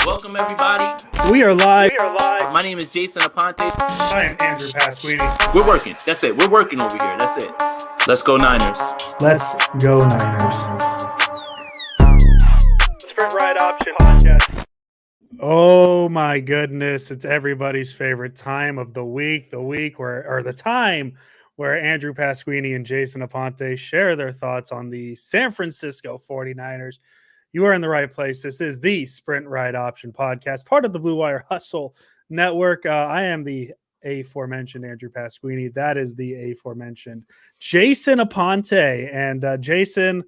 Welcome, everybody. We are live. My name is Jason Aponte. I am Andrew Pasquini. We're working. That's it. We're working over here. That's it. Let's go Niners. Let's go Niners. Sprint Ride Option Podcast. Oh my goodness. It's everybody's favorite time of the week. The time where Andrew Pasquini and Jason Aponte share their thoughts on the San Francisco 49ers. You are in the right place. This is the Sprint Ride Option Podcast, part of the Blue Wire Hustle Network. I am the aforementioned Andrew Pasquini. That is the aforementioned Jason Aponte. And Jason,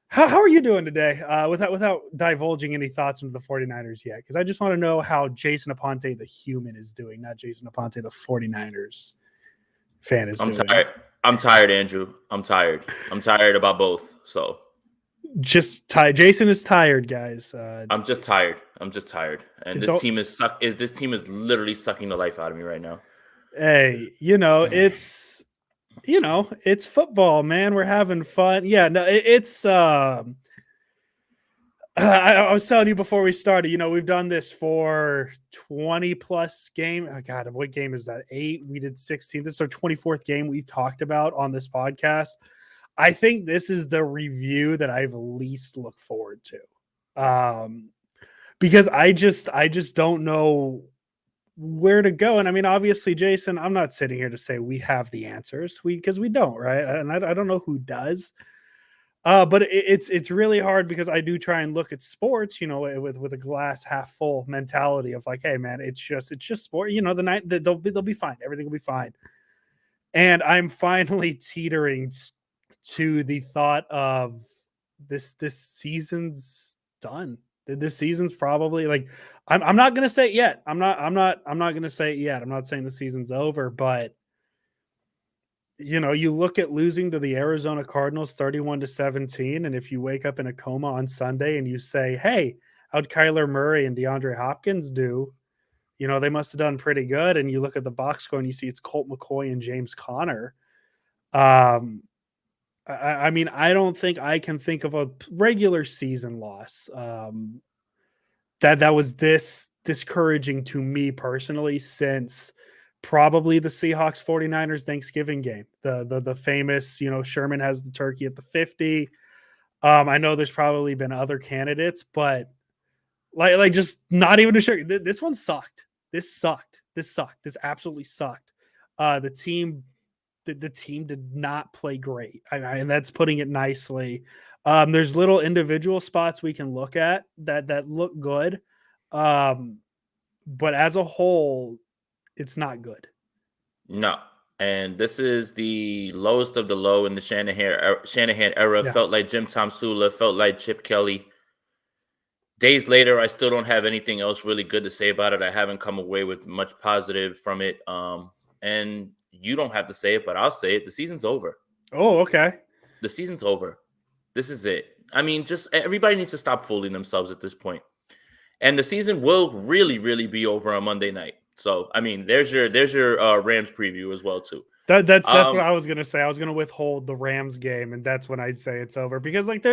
how are you doing today? Without divulging any thoughts into the 49ers yet, because I just want to know how Jason Aponte, the human, is doing, not Jason Aponte, the 49ers fan, is doing. I'm tired, Andrew. I'm tired about both. So just tired. Jason is tired, guys. I'm just tired. And this team is literally sucking the life out of me right now. Hey, it's football, man. We're having fun. Yeah, no, it's I was telling you before we started, we've done this for 20 plus game. Oh God, what game is that? 8. We did 16. This is our 24th game we've talked about on this podcast. I think this is the review that I've least looked forward to. Because I just don't know where to go. And I mean, obviously, Jason, I'm not sitting here to say we have the answers, because we don't, right? And I don't know who does. But it's really hard, because I do try and look at sports, with a glass half full mentality of like, hey man, it's just sport. They'll be fine. Everything will be fine. And I'm finally teetering to the thought of this season's done. This season's probably like, I'm not gonna say it yet. I'm not gonna say it yet. I'm not saying the season's over, but you look at losing to the Arizona Cardinals 31-17, and if you wake up in a coma on Sunday and you say, hey, how'd Kyler Murray and DeAndre Hopkins do? They must have done pretty good. And you look at the box score and you see it's Colt McCoy and James Conner. I mean, I don't think I can think of a regular season loss that was this discouraging to me personally since probably the Seahawks 49ers Thanksgiving game. The famous, Sherman has the turkey at the 50. I know there's probably been other candidates, but like just not even a sure. This one sucked. This sucked. This absolutely sucked. The team did not play great, and that's putting it nicely. There's little individual spots we can look at that look good, but as a whole, it's not good. No, and this is the lowest of the low in the Shanahan era. Yeah. Felt like Jim Tomsula, felt like Chip Kelly. Days later, I still don't have anything else really good to say about it. I haven't come away with much positive from it. And you don't have to say it, but I'll say it. The season's over. Oh, okay. The season's over. This is it. I mean, just everybody needs to stop fooling themselves at this point. And the season will really, really be over on Monday night. So, I mean, there's your Rams preview as well, too. That's what I was going to say. I was going to withhold the Rams game, and that's when I'd say it's over. Because, like,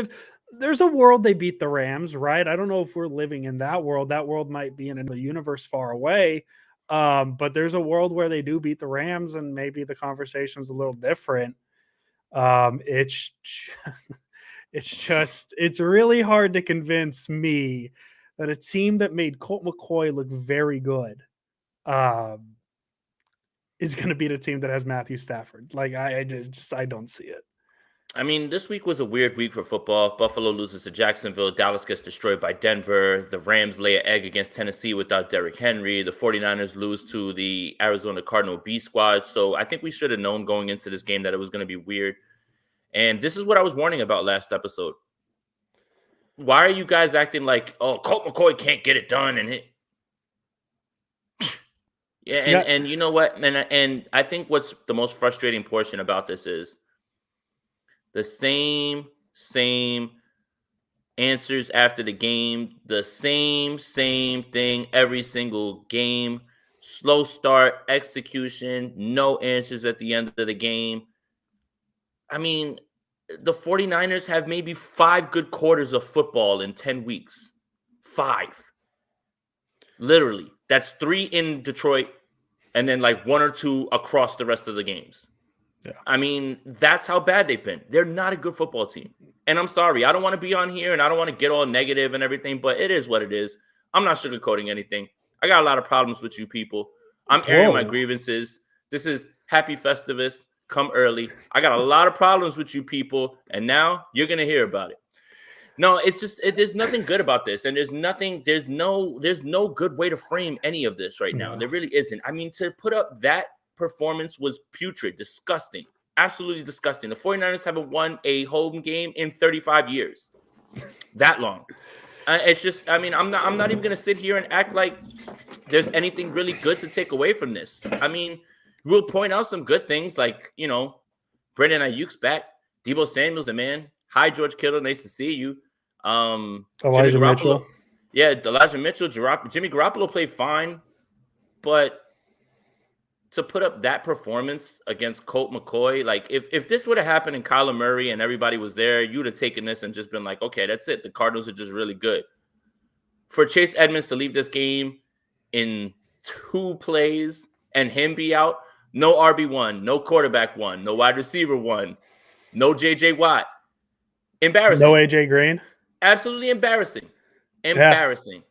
there's a world they beat the Rams, right? I don't know if we're living in that world. That world might be in a universe far away. But there's a world where they do beat the Rams, and maybe the conversation's a little different. It's really hard to convince me that a team that made Colt McCoy look very good is going to beat a team that has Matthew Stafford. Like I don't see it. I mean, this week was a weird week for football. Buffalo loses to Jacksonville. Dallas gets destroyed by Denver. The Rams lay an egg against Tennessee without Derrick Henry. The 49ers lose to the Arizona Cardinal B squad. So I think we should have known going into this game that it was going to be weird. And this is what I was warning about last episode. Why are you guys acting like, oh, Colt McCoy can't get it done? And and you know what? And I think what's the most frustrating portion about this is the same answers after the game, the same thing every single game. Slow start, execution, no answers at the end of the game. I mean, the 49ers have maybe 5 good quarters of football in 10 weeks. 5. Literally. That's 3 in Detroit and then like 1 or 2 across the rest of the games. Yeah. I mean, that's how bad they've been. They're not a good football team. And I'm sorry. I don't want to be on here and I don't want to get all negative and everything, but it is what it is. I'm not sugarcoating anything. I got a lot of problems with you people. I'm airing my grievances. This is Happy Festivus. Come early. I got a lot of problems with you people, and now you're going to hear about it. No, it's just there's nothing good about this, and there's no good way to frame any of this right now. No. There really isn't. I mean, to put up that performance was putrid, disgusting, absolutely disgusting. The 49ers haven't won a home game in 35 years. That long. It's just, I mean, I'm not even gonna sit here and act like there's anything really good to take away from this. I mean, we'll point out some good things like, you know, Brandon Aiyuk's back, Deebo Samuel's the man. Hi, George Kittle, nice to see you. Elijah Mitchell. Yeah, Elijah Mitchell, Jimmy Garoppolo played fine, but to put up that performance against Colt McCoy, like if this would have happened in Kyler Murray and everybody was there, you would have taken this and just been like, okay, that's it. The Cardinals are just really good. For Chase Edmonds to leave this game in 2 plays and him be out, no RB1, no quarterback 1, no wide receiver 1, no JJ Watt. Embarrassing. No AJ Green. Absolutely embarrassing. Embarrassing,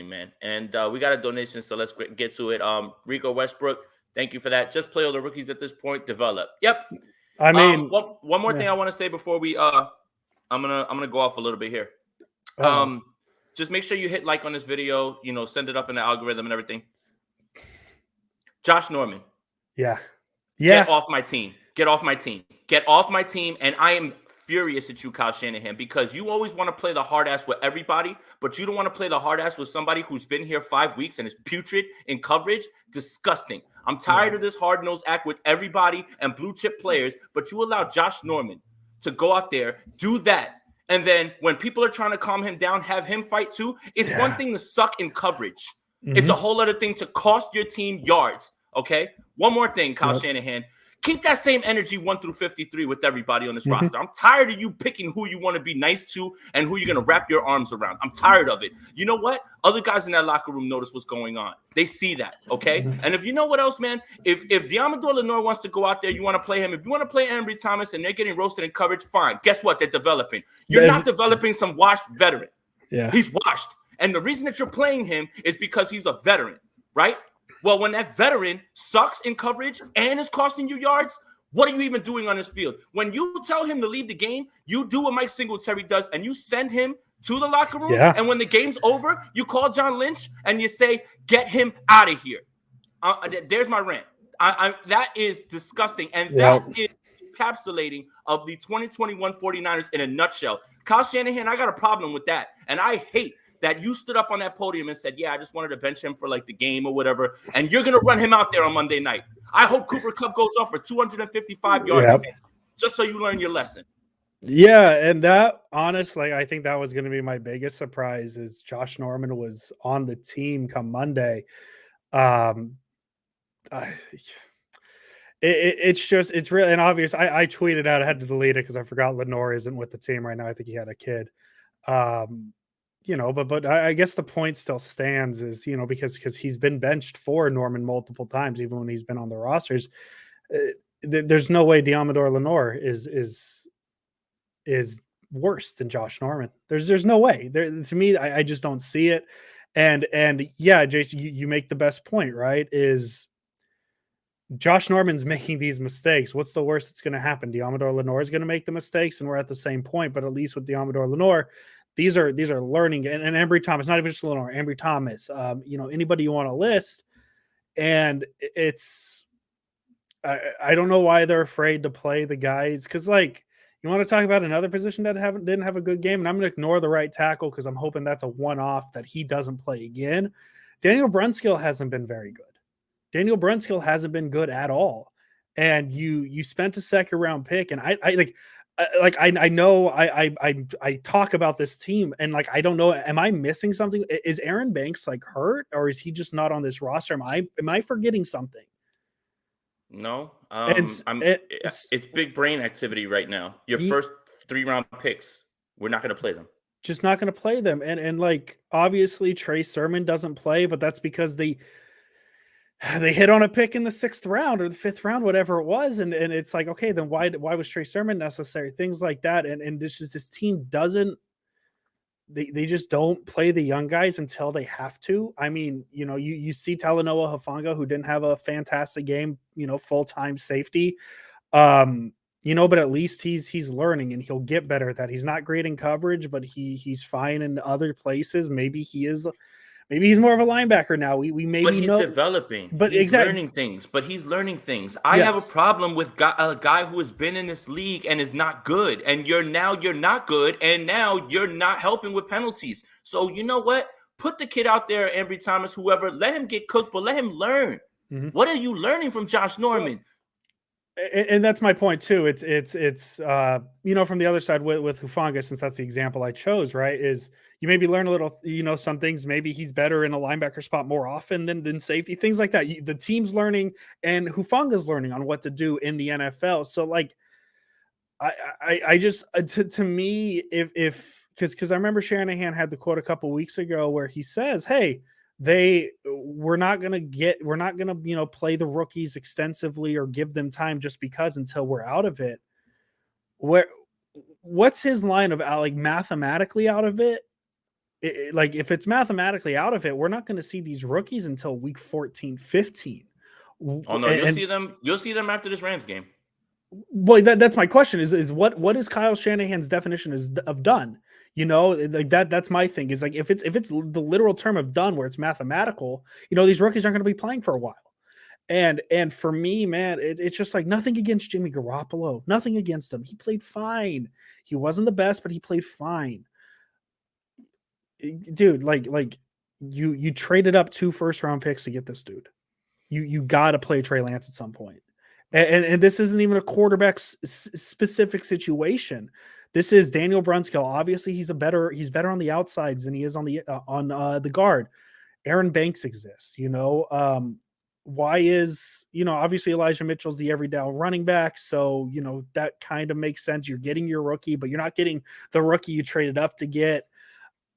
man. And we got a donation, so let's get to it. Rico Westbrook, thank you for that. Just play all the rookies at this point. Develop. Yep. I mean, one more thing I want to say before we I'm gonna go off a little bit here. Just make sure you hit like on this video. You know, send it up in the algorithm and everything. Josh Norman. Yeah. Get off my team. Get off my team. Get off my team. And I am furious at you, Kyle Shanahan, because you always want to play the hard ass with everybody, but you don't want to play the hard ass with somebody who's been here 5 weeks and is putrid in coverage. Disgusting. I'm tired of this hard-nosed act with everybody and blue chip players, but you allow Josh Norman to go out there, do that, and then when people are trying to calm him down, have him fight too. It's one thing to suck in coverage. Mm-hmm. It's a whole other thing to cost your team yards, okay? One more thing, Kyle Shanahan. Keep that same energy 1 through 53 with everybody on this roster. I'm tired of you picking who you want to be nice to and who you're going to wrap your arms around. I'm tired of it. You know what? Other guys in that locker room notice what's going on. They see that, okay? And if you know what else, man, if Diamador Lenore wants to go out there, you want to play him. If you want to play Ambry Thomas and they're getting roasted in coverage, fine. Guess what? They're developing. You're not developing some washed veteran. Yeah. He's washed. And the reason that you're playing him is because he's a veteran, right? Well, when that veteran sucks in coverage and is costing you yards, what are you even doing on this field? When you tell him to leave the game, you do what Mike Singletary does, and you send him to the locker room. Yeah. And when the game's over, you call John Lynch and you say, get him out of here. There's my rant. That is disgusting. And that is encapsulating of the 2021 49ers in a nutshell. Kyle Shanahan, I got a problem with that. And I hate that you stood up on that podium and said, yeah, I just wanted to bench him for like the game or whatever. And you're going to run him out there on Monday night. I hope Cooper Kupp goes off for 255 yards just so you learn your lesson. Yeah. And that, honestly, I think that was going to be my biggest surprise is Josh Norman was on the team come Monday. It's really, and obvious. I tweeted out, I had to delete it because I forgot Lenore isn't with the team right now. I think he had a kid. You know, but I guess the point still stands is, you know, because he's been benched for Norman multiple times, even when he's been on the rosters. There's no way Diamador Lenore is worse than Josh Norman. There's no way. To me, I just don't see it. And yeah, Jason, you make the best point, right? Is Josh Norman's making these mistakes. What's the worst that's going to happen? Diamador Lenore is going to make the mistakes, and we're at the same point. But at least with Diamador Lenore, these are learning, and Ambry Thomas, not even just Lenore, Ambry Thomas, you know, anybody you want to list. And it's, I don't know why they're afraid to play the guys. Cause like, you want to talk about another position that didn't have a good game, and I'm going to ignore the right tackle because I'm hoping that's a one-off that he doesn't play again. Daniel Brunskill hasn't been very good. Daniel Brunskill hasn't been good at all. And you spent a second round pick, and I know I talk about this team, and like, I don't know, am I missing something? Is Aaron Banks like hurt, or is he just not on this roster? Am I forgetting something? No, it's big brain activity right now. Your first 3 round picks, we're not going to play them. just not going to play them. And like obviously Trey Sermon doesn't play, but that's because they hit on a pick in the 6th round or the 5th round, whatever it was. And it's like, okay, then why was Trey Sermon necessary? Things like that. And this team doesn't, they just don't play the young guys until they have to. I mean, you see Talanoa Hufanga, who didn't have a fantastic game, full-time safety. But at least he's learning and he'll get better at that. He's not great in coverage, but he's fine in other places. Maybe he's more of a linebacker now. We maybe But he's know, developing. but He's exactly. learning things. But he's learning things. I have a problem with a guy who has been in this league and is not good. And you're not good. And now you're not helping with penalties. So you know what? Put the kid out there, Ambry Thomas, whoever. Let him get cooked, but let him learn. Mm-hmm. What are you learning from Josh Norman? Well, and that's my point too. It's from the other side with Hufanga, since that's the example I chose, right? Is you maybe learn a little, some things. Maybe he's better in a linebacker spot more often than safety, things like that. The team's learning, and Hufanga's learning on what to do in the NFL. So like, I just to me, if because I remember Shanahan had the quote a couple weeks ago where he says, "Hey, we're not gonna play the rookies extensively or give them time just because until we're out of it." What's his line of like mathematically out of it? Like if it's mathematically out of it, we're not going to see these rookies until week 14, 15. Oh no, you'll see them after this Rams game. Well, that's my question is what is Kyle Shanahan's definition of done? Like that's my thing is like, if it's the literal term of done where it's mathematical, these rookies aren't going to be playing for a while. And for me, man, it's just like nothing against Jimmy Garoppolo, nothing against him. He played fine. He wasn't the best, but he played fine. Dude, like you traded up 2 first-round picks to get this dude. You got to play Trey Lance at some point. And this isn't even a quarterback specific situation. This is Daniel Brunskill. Obviously, he's better on the outsides than he is on the guard. Aaron Banks exists. Why is obviously Elijah Mitchell's the every down running back, so that kind of makes sense. You're getting your rookie, but you're not getting the rookie you traded up to get.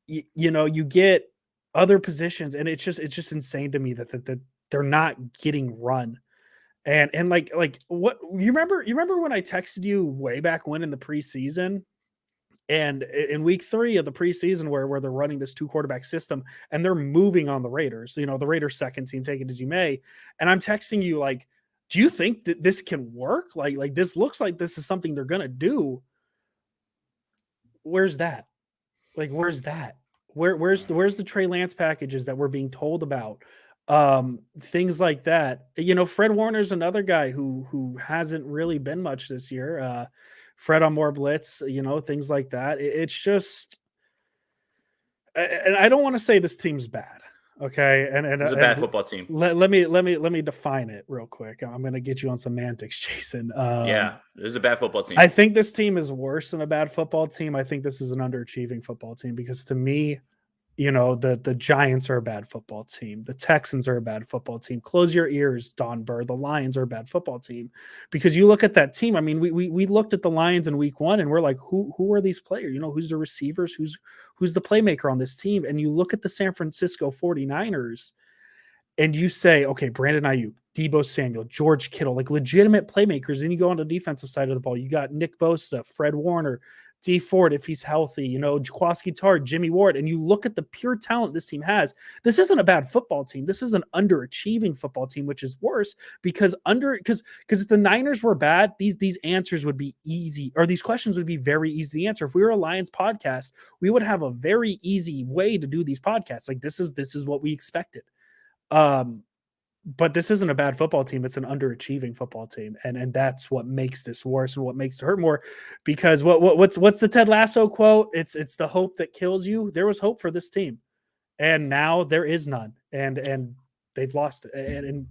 You get other positions, and it's just insane to me that they're not getting run. And like what you remember when I texted you way back when in the preseason, and in week 3 of the preseason where they're running this 2 quarterback system and they're moving on the Raiders, the Raiders second team, take it as you may. And I'm texting you like, do you think that this can work? Like this looks like this is something they're going to do. Where's that? Like, where's that? Where's the Trey Lance packages that we're being told about? Things like that. Fred Warner's another guy who hasn't really been much this year. Fred on more blitz, things like that. It's just, and I don't want to say this team's bad. Okay. And it's a bad football team. Let me define it real quick. I'm going to get you on semantics, Jason. Yeah, this is a bad football team. I think this team is worse than a bad football team. I think this is an underachieving football team because to me, the Giants are a bad football team. The Texans are a bad football team. Close your ears, Don Burr. The Lions are a bad football team because you look at that team. I mean, we looked at the Lions in week 1 and we're like, who are these players? Who's the receivers? Who's the playmaker on this team? And you look at the San Francisco 49ers and you say, okay, Brandon Aiyuk, Deebo Samuel, George Kittle, like legitimate playmakers. Then you go on the defensive side of the ball. You got Nick Bosa, Fred Warner, D Ford, if he's healthy, Jaquiski Tartt, Jimmy Ward, and you look at the pure talent this team has. This isn't a bad football team. This is an underachieving football team, which is worse because if the Niners were bad, these answers would be easy, or these questions would be very easy to answer. If we were a Lions podcast, we would have a very easy way to do these podcasts. Like this is what we expected. But this isn't a bad football team. It's an underachieving football team. And that's what makes this worse and what makes it hurt more because what's the Ted Lasso quote? It's the hope that kills you. There was hope for this team and now there is none and they've lost it. And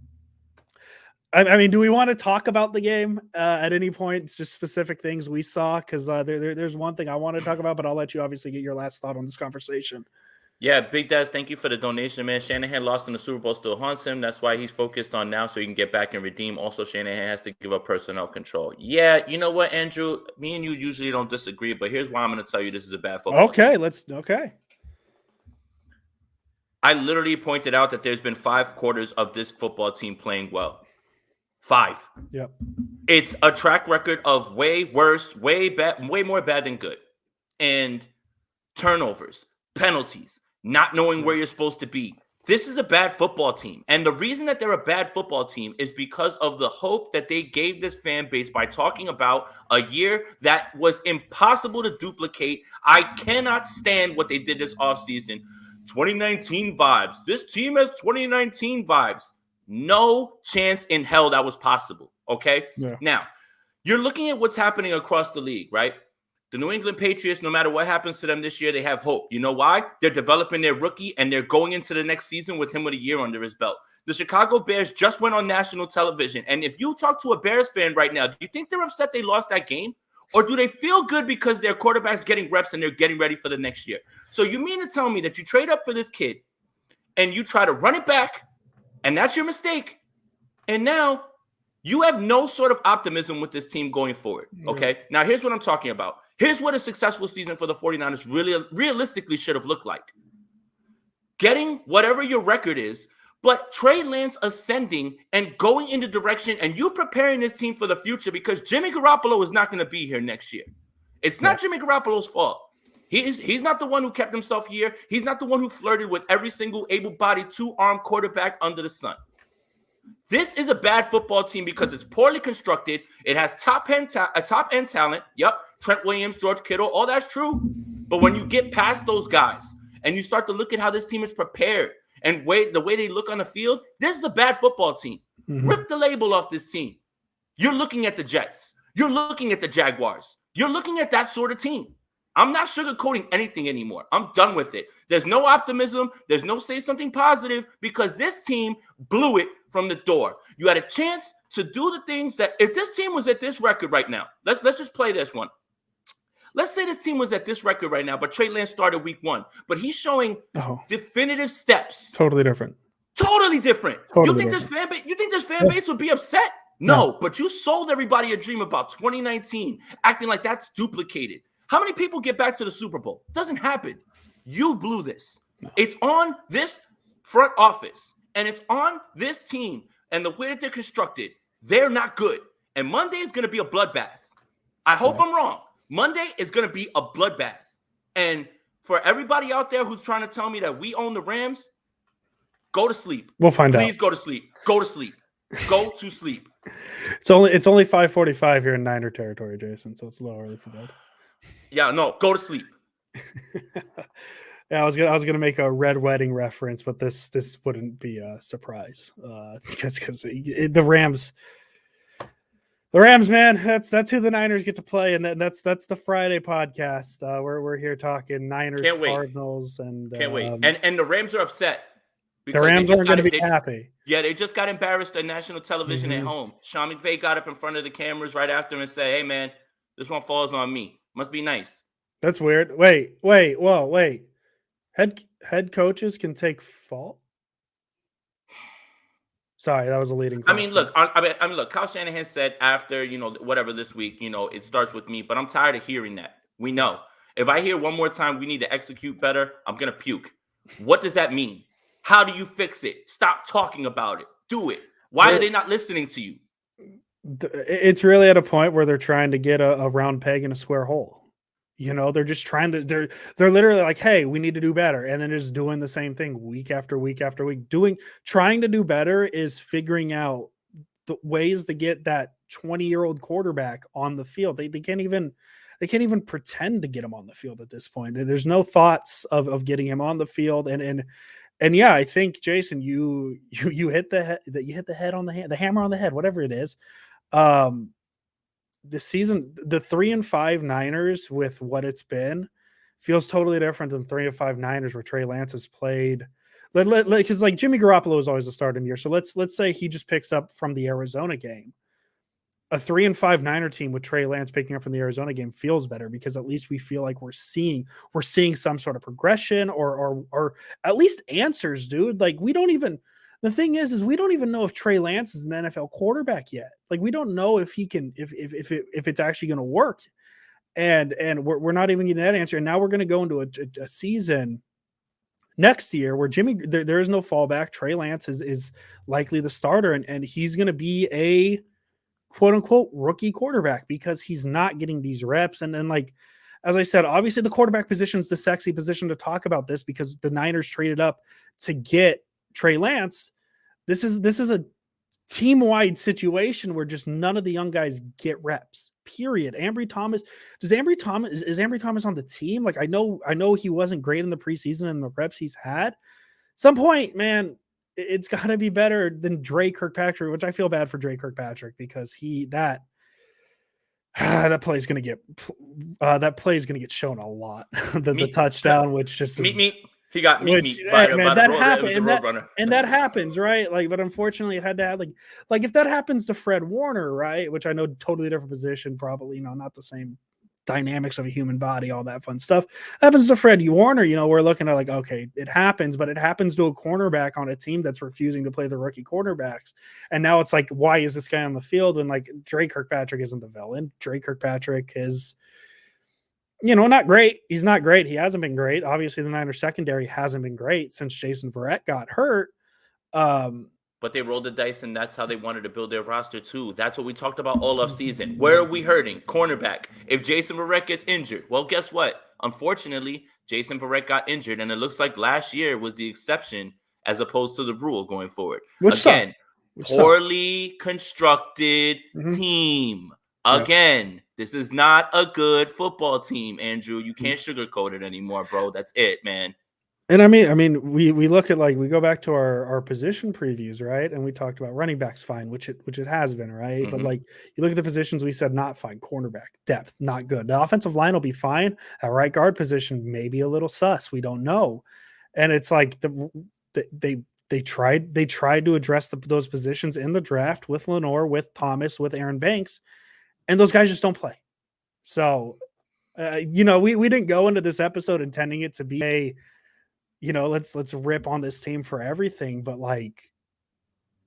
I mean, do we want to talk about the game at any point? It's just specific things we saw. Cause there's one thing I want to talk about, but I'll let you obviously get your last thought on this conversation. Yeah, Big Daz, thank you for the donation, man. Shanahan lost in the Super Bowl still haunts him. That's why he's focused on now so he can get back and redeem. Also, Shanahan has to give up personnel control. Yeah, you know what, Andrew? Me and you usually don't disagree, but here's why I'm going to tell you this is a bad football team. Okay. I literally pointed out that there's been 5 quarters of this football team playing well. 5. Yep. It's a track record of way worse, way bad, way more bad than good. And turnovers, penalties, not knowing where you're supposed to be. This is a bad football team. And the reason that they're a bad football team is because of the hope that they gave this fan base by talking about a year that was impossible to duplicate. I cannot stand what they did this offseason. 2019 vibes. This team has 2019 vibes. No chance in hell that was possible. Okay? Yeah. Now, you're looking at what's happening across the league, right? The New England Patriots, no matter what happens to them this year, they have hope. You know why? They're developing their rookie, and they're going into the next season with him with a year under his belt. The Chicago Bears just went on national television, and if you talk to a Bears fan right now, do you think they're upset they lost that game? Or do they feel good because their quarterback's getting reps and they're getting ready for the next year? So you mean to tell me that you trade up for this kid, and you try to run it back, and that's your mistake, and now you have no sort of optimism with this team going forward, okay? Now, here's what I'm talking about. Here's what a successful season for the 49ers really realistically should have looked like. Getting whatever your record is, but Trey Lance ascending and going in the direction, and you preparing this team for the future because Jimmy Garoppolo is not going to be here next year. It's not Jimmy Garoppolo's fault. He's not the one who kept himself here. He's not the one who flirted with every single able-bodied 2-arm quarterback under the sun. This is a bad football team because it's poorly constructed. It has top-end talent. Yep, Trent Williams, George Kittle, all that's true. But when you get past those guys and you start to look at how this team is prepared and the way they look on the field, this is a bad football team. Mm-hmm. Rip the label off this team. You're looking at the Jets. You're looking at the Jaguars. You're looking at that sort of team. I'm not sugarcoating anything anymore. I'm done with it. There's no optimism. There's no say something positive because this team blew it from the door. You had a chance to do the things that if this team was at this record right now, let's just play this one. Let's say this team was at this record right now, but Trey Lance started week 1, but he's showing definitive steps. Totally different. Totally different. Totally you think this fan base would be upset? No, but you sold everybody a dream about 2019, acting like that's duplicated. How many people get back to the Super Bowl? Doesn't happen. You blew this. No. It's on this front office, and it's on this team, and the way that they're constructed. They're not good. And Monday is going to be a bloodbath. I hope I'm wrong. Monday is going to be a bloodbath. And for everybody out there who's trying to tell me that we own the Rams, go to sleep. We'll find out. Please go to sleep. Go to sleep. Go to sleep. It's only 5:45 here in Niner territory, Jason, so it's a little early for bed. Yeah, no, go to sleep. Yeah, I was gonna make a Red Wedding reference, but this wouldn't be a surprise because the Rams, man, that's who the Niners get to play, and that's the Friday podcast. We're here talking Niners, Cardinals, and can't wait. And the Rams are upset. The Rams aren't going to be happy. Yeah, they just got embarrassed on national television at home. Sean McVay got up in front of the cameras right after and said, "Hey, man, this one falls on me. Must be nice." That's weird. Wait. Head coaches can take fault? Sorry, that was a leading question. I mean, look, Kyle Shanahan said after, whatever this week, it starts with me, but I'm tired of hearing that. We know. If I hear one more time we need to execute better, I'm going to puke. What does that mean? How do you fix it? Stop talking about it. Do it. Why are they not listening to you? It's really at a point where they're trying to get a round peg in a square hole. They're just trying to, they're literally like, hey, we need to do better. And then just doing the same thing week after week after week. Trying to do better is figuring out the ways to get that 20-year-old quarterback on the field. They can't even pretend to get him on the field at this point. There's no thoughts of getting him on the field. And yeah, I think, Jason, you hit the hammer on the head, whatever it is. This season, the 3-5 Niners with what it's been feels totally different than 3-5 Niners where Trey Lance has played. Because like Jimmy Garoppolo is always a start in the year. So let's say he just picks up from the Arizona game. a 3-5 Niner team with Trey Lance picking up from the Arizona game feels better because at least we feel like we're seeing some sort of progression or at least answers, dude. Like we don't even. The thing is we don't even know if Trey Lance is an NFL quarterback yet. Like we don't know if he can if it's actually going to work, and we're not even getting that answer. And now we're going to go into a season next year where there is no fallback. Trey Lance is likely the starter, and he's going to be a quote unquote rookie quarterback because he's not getting these reps. And then, like, as I said, obviously the quarterback position is the sexy position to talk about this because the Niners traded up to get Trey Lance. This is a team-wide situation where just none of the young guys get reps. Period. Ambry Thomas, is Ambry Thomas on the team? Like I know he wasn't great in the preseason and the reps he's had. Some point, man, it's got to be better than Dre Kirkpatrick, which I feel bad for Dre Kirkpatrick because that play is going to get shown a lot. the touchdown, which just he got meat by the Roadrunner. And that happens, right? Like, but unfortunately, it had to have like if that happens to Fred Warner, right? Which I know totally different position, probably not the same dynamics of a human body, all that fun stuff happens to Fred Warner. We're looking at like, okay, it happens, but it happens to a cornerback on a team that's refusing to play the rookie quarterbacks. And now it's like, why is this guy on the field? And like, Dre Kirkpatrick isn't the villain. Dre Kirkpatrick is, not great. He's not great. He hasn't been great. Obviously, the Niners secondary hasn't been great since Jason Verrett got hurt. But they rolled the dice, and that's how they wanted to build their roster, too. That's what we talked about all offseason. Where are we hurting? Cornerback. If Jason Verrett gets injured, well, guess what? Unfortunately, Jason Verrett got injured, and it looks like last year was the exception as opposed to the rule going forward. Again, poorly constructed team. Again, this is not a good football team, Andrew. You can't sugarcoat it anymore, bro. That's it, man. And I mean, we look at we go back to our position previews, right? And we talked about running backs fine, which it has been, right? But you look at the positions we said not fine, cornerback depth not good. The offensive line will be fine. That right guard position maybe a little sus. We don't know, and it's like they tried to address those positions in the draft with Lenore, with Thomas, with Aaron Banks, and those guys just don't play. So, we didn't go into this episode intending it to be a let's rip on this team for everything, but like,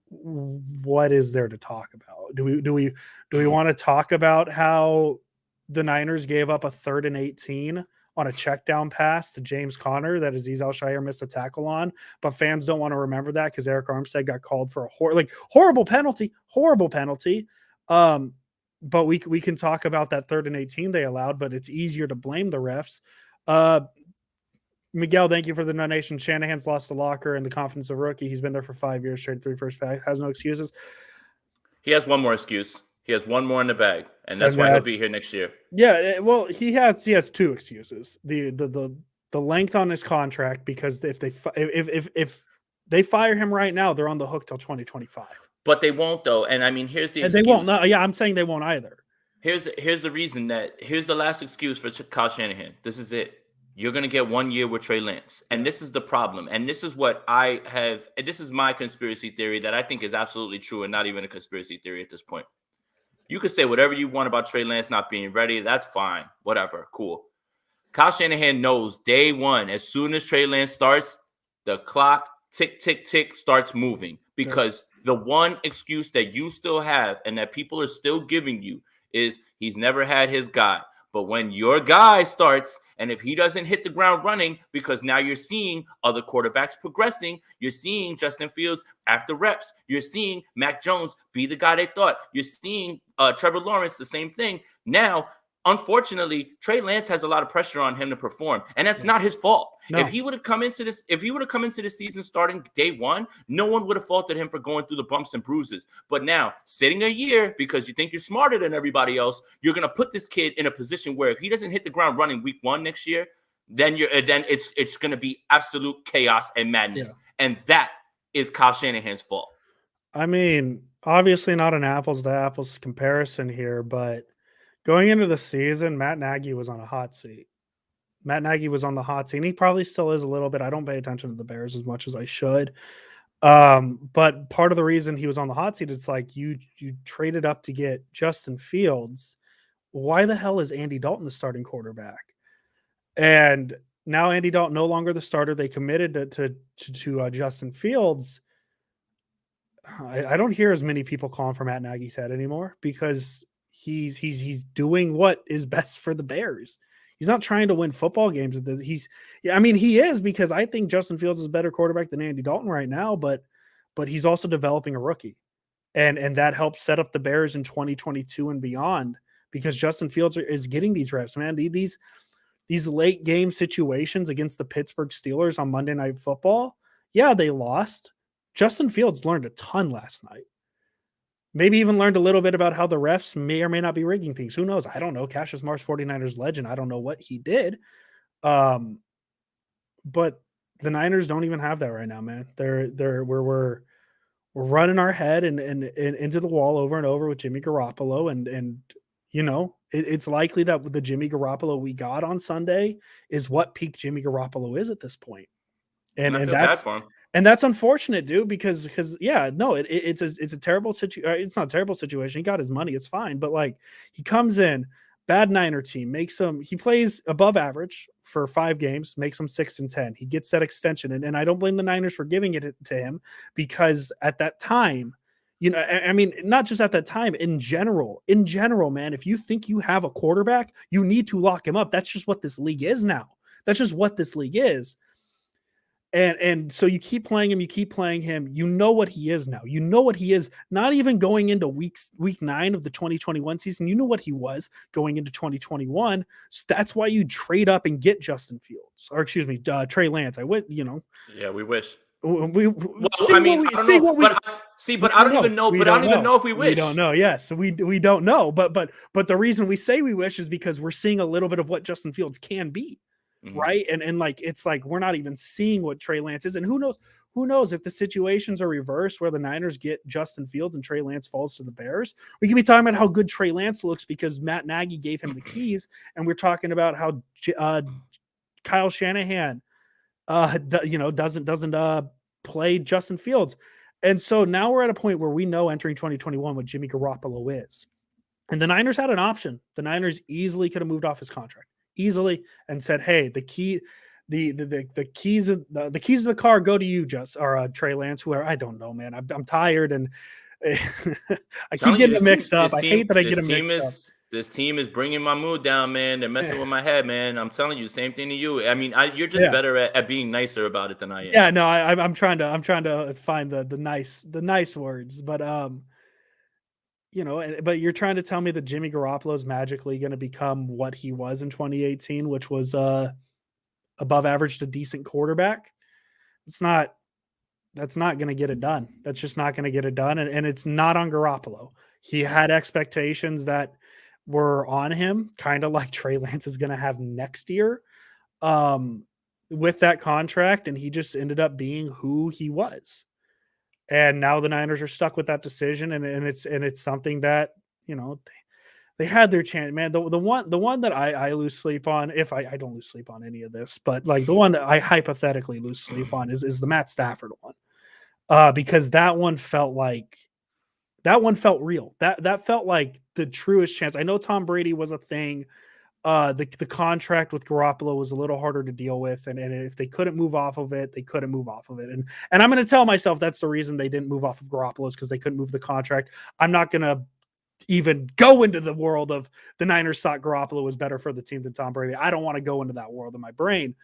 what is there to talk about? Do we want to talk about how the Niners gave up a 3rd and 18 on a check down pass to James Conner that Azeez Al-Shaair missed a tackle on, but fans don't want to remember that because Eric Armstead got called for a horrible penalty. But we can talk about that 3rd and 18 they allowed, but it's easier to blame the refs. Miguel, thank you for the donation. Shanahan's lost the locker and the confidence of rookie. He's been there for 5 years, traded 3 first pack, has no excuses. He has one more excuse. He has one more in the bag, and that's why he'll be here next year. Yeah, well, he has 2 excuses. The length on his contract, because if they fire him right now, they're on the hook till 2025. But they won't, though. And I mean, here's the excuse. They won't. No, yeah, I'm saying they won't either. Here's the reason here's the last excuse for Kyle Shanahan. This is it. You're going to get 1 year with Trey Lance. And this is the problem. And this is what this is my conspiracy theory that I think is absolutely true and not even a conspiracy theory at this point. You could say whatever you want about Trey Lance not being ready. That's fine. Whatever. Cool. Kyle Shanahan knows day one, as soon as Trey Lance starts, the clock tick, tick, tick starts moving. Because the one excuse that you still have and that people are still giving you is he's never had his guy. But when your guy starts, and if he doesn't hit the ground running, because now you're seeing other quarterbacks progressing, you're seeing Justin Fields after reps, you're seeing Mac Jones be the guy they thought, you're seeing Trevor Lawrence, the same thing. Now, unfortunately, Trey Lance has a lot of pressure on him to perform, and that's not his fault. No. If he would have come into this season starting day one, no one would have faulted him for going through the bumps and bruises. But now, sitting a year because you think you're smarter than everybody else, you're gonna put this kid in a position where if he doesn't hit the ground running week 1 next year, then it's gonna be absolute chaos and madness, and that is Kyle Shanahan's fault. I mean, obviously not an apples to apples comparison here, but going into the season, Matt Nagy was on a hot seat. And he probably still is a little bit. I don't pay attention to the Bears as much as I should. But part of the reason he was on the hot seat, it's like you traded up to get Justin Fields. Why the hell is Andy Dalton the starting quarterback? And now Andy Dalton no longer the starter. They committed to Justin Fields. I don't hear as many people calling for Matt Nagy's head anymore because he's doing what is best for the Bears. He's not trying to win football games. I mean, he is, because I think Justin Fields is a better quarterback than Andy Dalton right now, but he's also developing a rookie. And that helps set up the Bears in 2022 and beyond, because Justin Fields is getting these reps, man. These late game situations against the Pittsburgh Steelers on Monday Night Football, yeah, they lost. Justin Fields learned a ton last night. Maybe even learned a little bit about how the refs may or may not be rigging things. Who knows? I don't know. Cassius Marsh, 49ers legend. I don't know what he did. But the Niners don't even have that right now, man. We're running our head and into the wall over and over with Jimmy Garoppolo, and you know, it's likely that the Jimmy Garoppolo we got on Sunday is what peak Jimmy Garoppolo is at this point. And I feel bad for him. And that's unfortunate, dude, because yeah, no, it's a terrible situation. It's not a terrible situation. He got his money. It's fine. But like, he comes in, bad Niner team, he plays above average for 5 games, makes him 6-10. He gets that extension. And I don't blame the Niners for giving it to him, because at that time, you know, I mean, not just at that time, in general, man, if you think you have a quarterback, you need to lock him up. That's just what this league is now. That's just what this league is. And so you keep playing him. You know what he is now. You know what he is, not even going into week 9 of the 2021 season. You know what he was going into 2021. So that's why you trade up and get Justin Fields, or excuse me, Trey Lance. I would, you know. Yeah, we wish. But I don't even know. But I don't even know if we wish. We don't know. Yes, we don't know. But the reason we say we wish is because we're seeing a little bit of what Justin Fields can be. Mm-hmm. Right. And like, it's like, we're not even seeing what Trey Lance is. And who knows if the situations are reversed where the Niners get Justin Fields and Trey Lance falls to the Bears. We can be talking about how good Trey Lance looks because Matt Nagy gave him the keys. And we're talking about how Kyle Shanahan, doesn't play Justin Fields. And so now we're at a point where we know entering 2021 what Jimmy Garoppolo is. And the Niners had an option. The Niners easily could have moved off his contract. Easily, and said, "Hey, the keys of the car go to you, Trey Lance." Who I don't know, man. I'm tired, and I keep getting them mixed up. I hate that I get them mixed up. This team is bringing my mood down, man. They're messing with my head, man. I'm telling you, same thing to you. I mean, you're just better at being nicer about it than I am. Yeah, no, I'm trying to find the nice words, but you know, but you're trying to tell me that Jimmy Garoppolo is magically going to become what he was in 2018, which was above average to decent quarterback. That's not going to get it done. That's just not going to get it done. And it's not on Garoppolo. He had expectations that were on him, kind of like Trey Lance is going to have next year with that contract. And he just ended up being who he was. And now the Niners are stuck with that decision, and it's something that, you know, they had their chance, man. The one that I lose sleep on, if I don't lose sleep on any of this, but like the one that I hypothetically lose sleep on is the Matt Stafford one, because that one felt real. That felt like the truest chance. I know Tom Brady was a thing. The contract with Garoppolo was a little harder to deal with, and if they couldn't move off of it, they couldn't move off of it. And I'm going to tell myself that's the reason they didn't move off of Garoppolo, is because they couldn't move the contract. I'm not going to even go into the world of the Niners thought Garoppolo was better for the team than Tom Brady. I don't want to go into that world in my brain.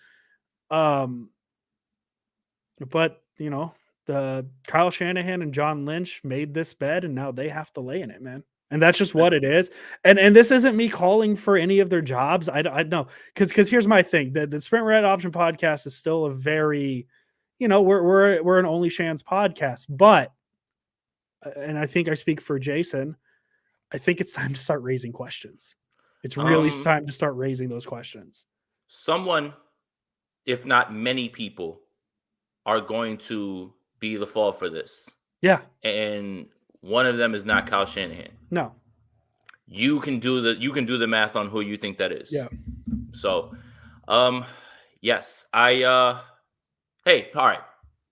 But you know, the Kyle Shanahan and John Lynch made this bed, and now they have to lay in it, man. And that's just what it is. And this isn't me calling for any of their jobs. I know, because here's my thing. The Sprint Red Option podcast is still a very, you know, we're an Only Shans podcast, but, and I think I speak for Jason, I think it's time to start raising questions. It's really time to start raising those questions. Someone, if not many people, are going to be the fall for this. Yeah. And one of them is not Kyle Shanahan. No. You can do the math on who you think that is. Yeah. So, yes, hey, all right.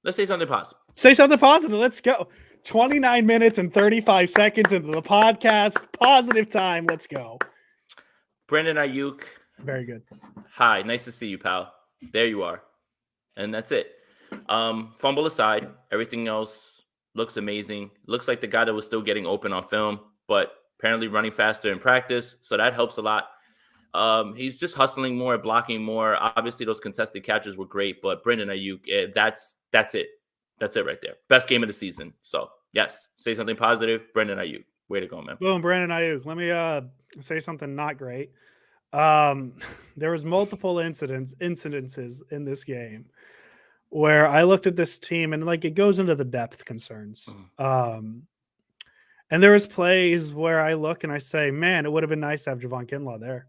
Let's say something positive. Say something positive. Let's go. 29 minutes and 35 seconds into the podcast. Positive time. Let's go. Brandon Aiyuk. Very good. Hi, nice to see you, pal. There you are. And that's it. Fumble aside, everything else looks amazing. Looks like the guy that was still getting open on film, but apparently running faster in practice. So that helps a lot. He's just hustling more, blocking more. Obviously, those contested catches were great, but Brandon Aiyuk, that's it. That's it right there. Best game of the season. So, yes, say something positive. Brandon Aiyuk. Way to go, man. Boom, Brandon Aiyuk. Let me say something not great. There was multiple incidences in this game where I looked at this team and like it goes into the depth concerns. And there was plays where I look and I say, man, it would have been nice to have Javon Kinlaw there.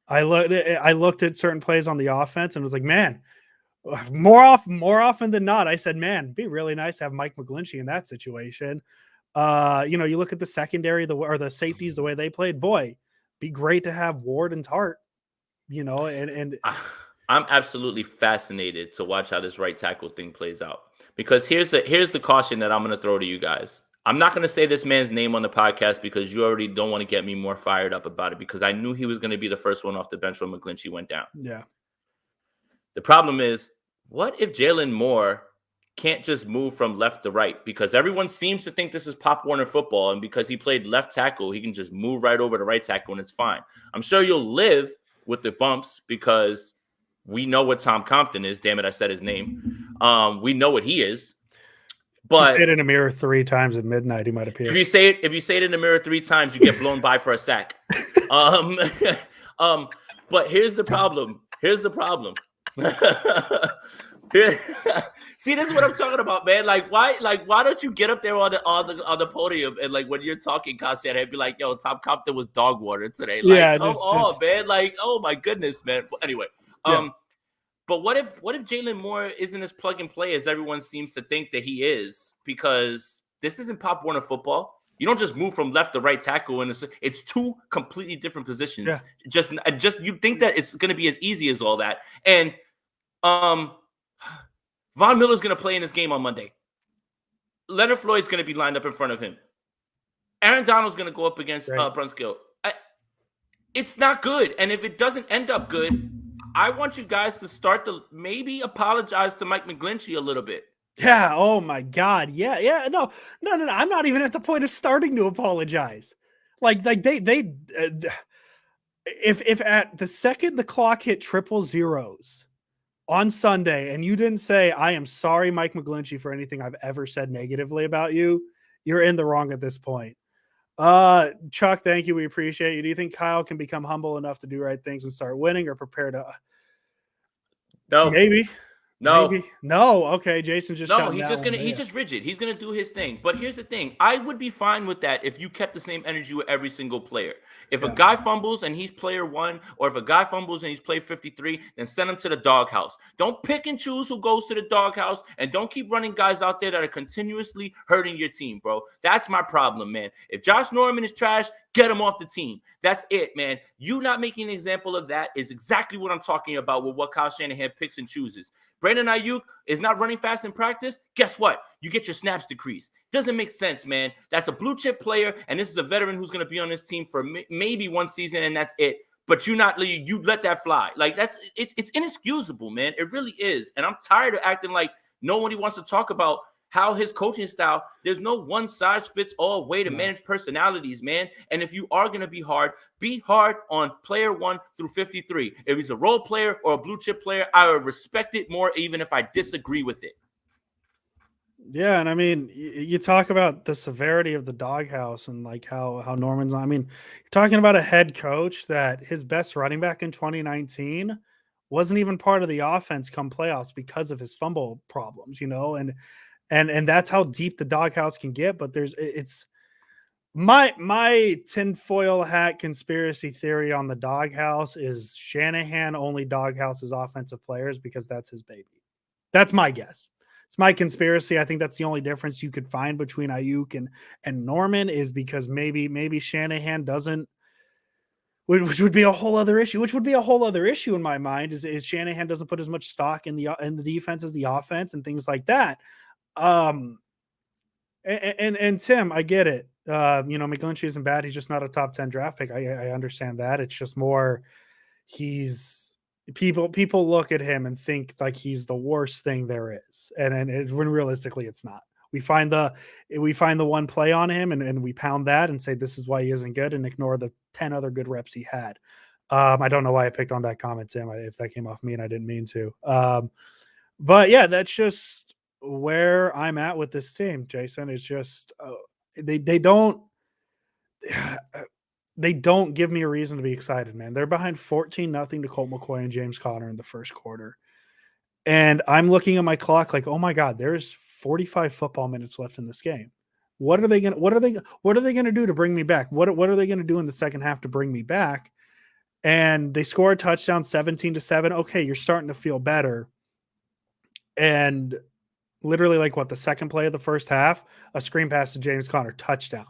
I looked at certain plays on the offense and was like, man, more often than not, I said, man, it'd be really nice to have Mike McGlinchey in that situation. You look at the secondary, or the safeties, the way they played, boy, be great to have Ward and Tart, and I'm absolutely fascinated to watch how this right tackle thing plays out, because here's the caution that I'm going to throw to you guys. I'm not going to say this man's name on the podcast because you already don't want to get me more fired up about it, because I knew he was going to be the first one off the bench when McGlinchey went down. Yeah. The problem is, what if Jalen Moore can't just move from left to right? Because everyone seems to think this is Pop Warner football, and because he played left tackle, he can just move right over to right tackle and it's fine. I'm sure you'll live with the bumps because we know what Tom Compton is. Damn it, I said his name. We know what he is. But you say it in a mirror 3 times at midnight, he might appear. If you say it in the mirror 3 times, you get blown by for a sack. But here's the problem. See, this is what I'm talking about, man. Why don't you get up there on the podium and when you're talking, Shanahan, and be like, "Yo, Tom Compton was dog water today." Man. Oh my goodness, man. But anyway, yeah. But what if Jalen Moore isn't as plug and play as everyone seems to think that he is? Because this isn't Pop Warner football. You don't just move from left to right tackle, and it's 2 completely different positions. Yeah. Just you think that it's going to be as easy as all that, and Von Miller's going to play in this game on Monday. Leonard Floyd's going to be lined up in front of him. Aaron Donald's going to go up against Brunskill. It's not good. And if it doesn't end up good, I want you guys to start to maybe apologize to Mike McGlinchey a little bit. Yeah. Oh, my God. Yeah. No. I'm not even at the point of starting to apologize. If at the second the clock hit 000 on Sunday, and you didn't say, I am sorry, Mike McGlinchey, for anything I've ever said negatively about you, you're in the wrong at this point. Chuck, thank you. We appreciate you. Do you think Kyle can become humble enough to do right things and start winning, or prepare to? No. Maybe. No. Maybe. No. Okay. Jason's just he's just rigid. He's gonna do his thing. But here's the thing. I would be fine with that if you kept the same energy with every single player. If a guy fumbles and he's player 1, or if a guy fumbles and he's player 53, then send him to the doghouse. Don't pick and choose who goes to the doghouse, and don't keep running guys out there that are continuously hurting your team, bro. That's my problem, man. If Josh Norman is trash, get him off the team. That's it, man. You not making an example of that is exactly what I'm talking about with what Kyle Shanahan picks and chooses. Brandon Aiyuk is not running fast in practice. Guess what? You get your snaps decreased. Doesn't make sense, man. That's a blue chip player, and this is a veteran who's going to be on this team for maybe 1 season, and that's it. But you let that fly. It's inexcusable, man. It really is. And I'm tired of acting like nobody wants to talk about how his coaching style, there's no one size fits all way to manage personalities, man. And if you are going to be hard on player 1 through 53. If he's a role player or a blue chip player, I would respect it more, even if I disagree with it. Yeah. And I mean, you talk about the severity of the doghouse and how Norman's, I mean, you're talking about a head coach that his best running back in 2019 wasn't even part of the offense come playoffs because of his fumble problems, and that's how deep the doghouse can get. But it's my tinfoil hat conspiracy theory on the doghouse is Shanahan only doghouses offensive players because that's his baby. That's my guess. It's my conspiracy. I think that's the only difference you could find between Aiyuk and Norman is because maybe Shanahan doesn't which would be a whole other issue. Which would be a whole other issue in my mind is Shanahan doesn't put as much stock in the defense as the offense and things like that. And Tim, I get it. McGlinchey isn't bad. He's just not a top 10 draft pick. I understand that. It's just more people look at him and think like he's the worst thing there is, and when realistically it's not. We find the one play on him and we pound that and say this is why he isn't good and ignore the 10 other good reps he had. I don't know why I picked on that comment, Tim, if that came off me and I didn't mean to. But yeah, that's just where I'm at with this team, Jason. Is just they don't give me a reason to be excited, man. They're behind 14-0 to Colt McCoy and James Conner in the first quarter. And I'm looking at my clock like, oh my God, there's 45 football minutes left in this game. What are they going to do to bring me back? What are they going to do in the second half to bring me back? And they score a touchdown 17-7. Okay, you're starting to feel better. And literally the second play of the first half, a screen pass to James Conner, touchdown.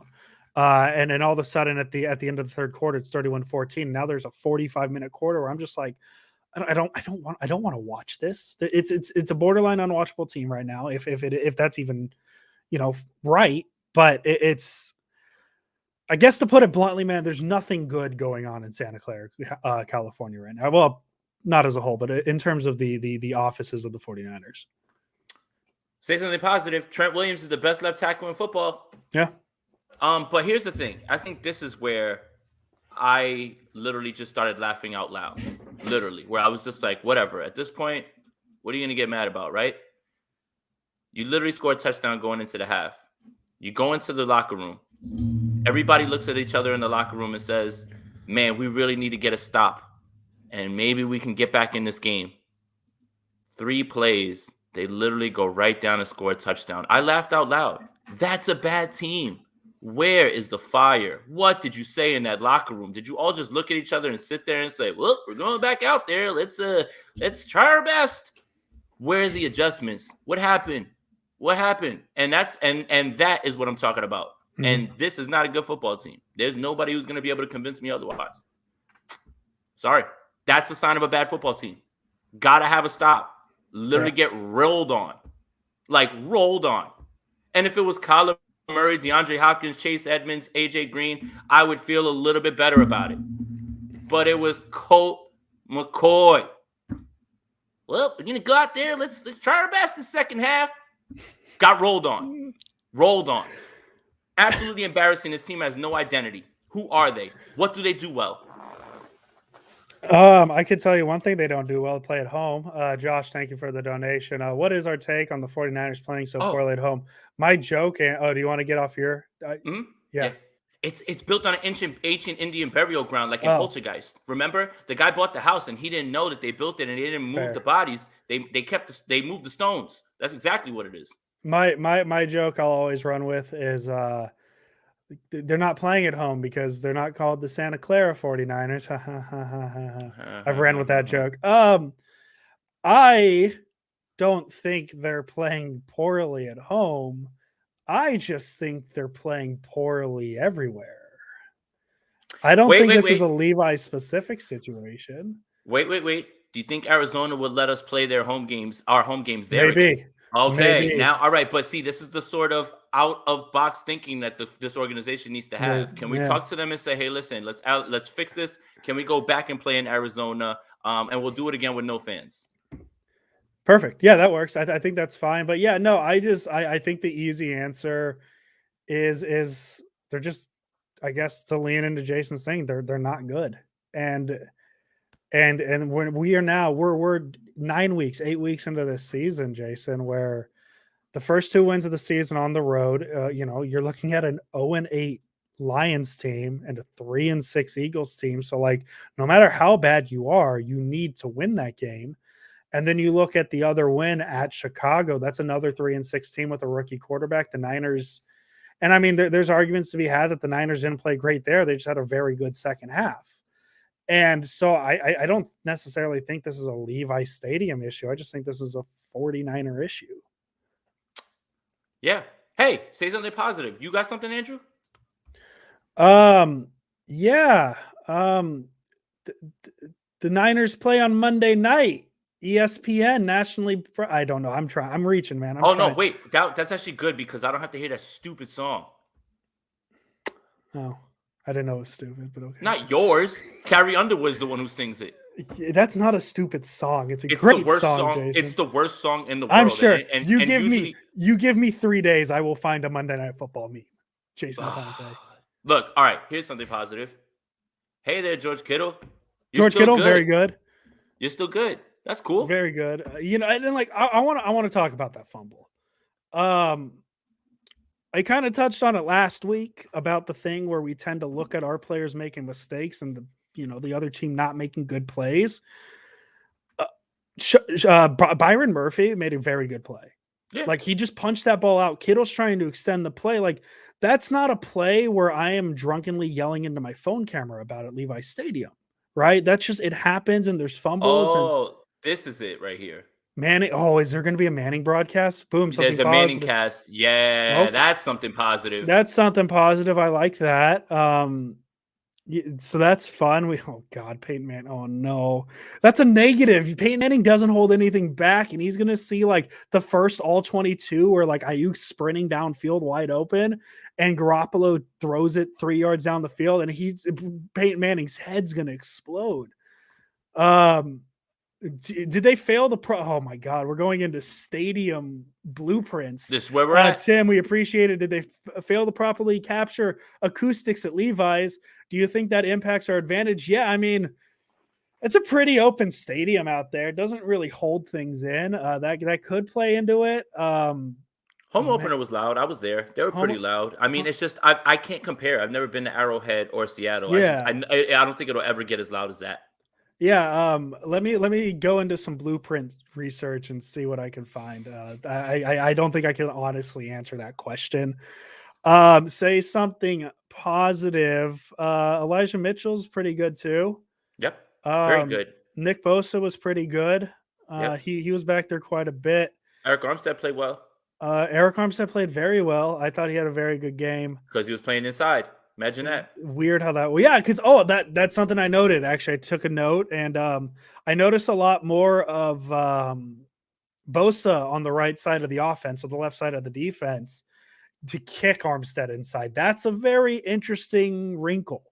And then all of a sudden at the end of the third quarter, it's 31-14. Now there's a 45-minute quarter where I'm just like, I don't want to watch this. It's a borderline unwatchable team right now. If that's even, right. But it's, I guess to put it bluntly, man, there's nothing good going on in Santa Clara, California right now. Well, not as a whole, but in terms of the offices of the 49ers. Say something positive. Trent Williams is the best left tackle in football. Yeah. But here's the thing. I think this is where I literally just started laughing out loud. Literally, where I was just like, whatever. At this point, what are you going to get mad about, right? You literally scored a touchdown going into the half. You go into the locker room. Everybody looks at each other in the locker room and says, man, we really need to get a stop. And maybe we can get back in this game. 3 plays, they literally go right down and score a touchdown. I laughed out loud. That's a bad team. Where is the fire? What did you say in that locker room? Did you all just look at each other and sit there and say, well, we're going back out there. Let's try our best. Where's the adjustments? What happened? And that is what I'm talking about. Mm-hmm. And this is not a good football team. There's nobody who's going to be able to convince me otherwise. Sorry. That's the sign of a bad football team. Got to have a stop. Literally get rolled on. Like rolled on. And if it was Kyler Murray, DeAndre Hopkins, Chase Edmonds, AJ Green, I would feel a little bit better about it. But it was Colt McCoy. Well, we're going to go out there. Let's try our best in the second half. Got rolled on. Absolutely embarrassing. This team has no identity. Who are they? What do they do well? I can tell you one thing they don't do well: play at home. Josh, thank you for the donation. What is our take on the 49ers playing so poorly at home? My joke, do you want to get off your Yeah. It's built on an ancient Indian burial ground, like in Poltergeist. Remember, the guy bought the house and he didn't know that they built it and they didn't move the bodies. They moved the stones. That's exactly what it is. My joke I'll always run with is they're not playing at home because they're not called the Santa Clara 49ers. I've ran with that joke. I don't think they're playing poorly at home. I just think they're playing poorly everywhere. I don't think this is a Levi specific situation. Wait. Do you think Arizona would let us play our home games there? Maybe. Again? Okay, now, all right. But see, this is the sort of out-of-box thinking that this organization needs to have. Can we talk to them and say, hey, listen, let's fix this. Can we go back and play in Arizona? And we'll do it again with no fans. Perfect. Yeah, that works. I think that's fine. But yeah, no, I think the easy answer is they're just, I guess, to lean into Jason's thing, they're not good. And when we're 9 weeks, 8 weeks into this season, Jason, where the first 2 wins of the season on the road, you're looking at an 0-8 Lions team and a 3-6 Eagles team. So no matter how bad you are, you need to win that game. And then you look at the other win at Chicago. That's another 3-6 team with a rookie quarterback. The Niners, and I mean, there's arguments to be had that the Niners didn't play great there. They just had a very good second half. And so I don't necessarily think this is a Levi Stadium issue. I just think this is a 49er issue. Yeah. Hey, say something positive. You got something, Andrew? Yeah. th- the Niners play on Monday night. ESPN nationally. I don't know. I'm trying. I'm reaching, man. I'm Oh trying. no, wait, that's actually good because I don't have to hear that stupid song. Oh, I didn't know it was stupid, but okay. Not yours. Carrie Underwood's the one who sings it. That's not a stupid song. It's a It's the great worst song, song. Jason. It's the worst song in the I'm world. sure. And You usually, give me 3 days, I will find a Monday Night Football meme. Jason Aponte. Look, all right. Here's something positive. Hey there, George Kittle. George Kittle, very good. You're still good. That's cool. Very good. And then like I want to talk about that fumble. I kind of touched on it last week about the thing where we tend to look at our players making mistakes and the other team not making good plays. Byron Murphy made a very good play. Yeah. Like he just punched that ball out. Kittle's trying to extend the play. Like that's not a play where I am drunkenly yelling into my phone camera about it. Levi Stadium, right? That's just it happens, and there's fumbles. Oh, this is it right here. Manning. Oh, is there going to be a Manning broadcast? Boom. There's a Manning cast. Yeah, okay. That's something positive. That's something positive. I like that. So that's fun. Oh God, Peyton Manning. Oh no, that's a negative. Peyton Manning doesn't hold anything back, and he's gonna see like the first all 22 where like Aiyuk sprinting downfield wide open, and Garoppolo throws it 3 yards down the field, and Peyton Manning's head's gonna explode. Did they fail oh my God, we're going into stadium blueprints. This is where we're at. Tim, we appreciate it. Did they fail to properly capture acoustics at Levi's? Do you think that impacts our advantage? Yeah, I mean, it's a pretty open stadium out there. It doesn't really hold things in. That could play into it. Home opener was loud. I was there. They were pretty loud. I mean, it's just I can't compare. I've never been to Arrowhead or Seattle. Yeah. I don't think it'll ever get as loud as that. Yeah, let me go into some blueprint research and see what I can find. I don't think I can honestly answer that question. Say something positive. Elijah Mitchell's pretty good too. Yep, very good. Nick Bosa was pretty good. Yep. He was back there quite a bit. Eric Armstead played well. Eric Armstead played very well. I thought he had a very good game because he was playing inside. Imagine that. Weird how that. Well, yeah, because that's something I noted. Actually, I took a note, and I noticed a lot more of Bosa on the right side of the offense, or the left side of the defense, to kick Armstead inside. That's a very interesting wrinkle.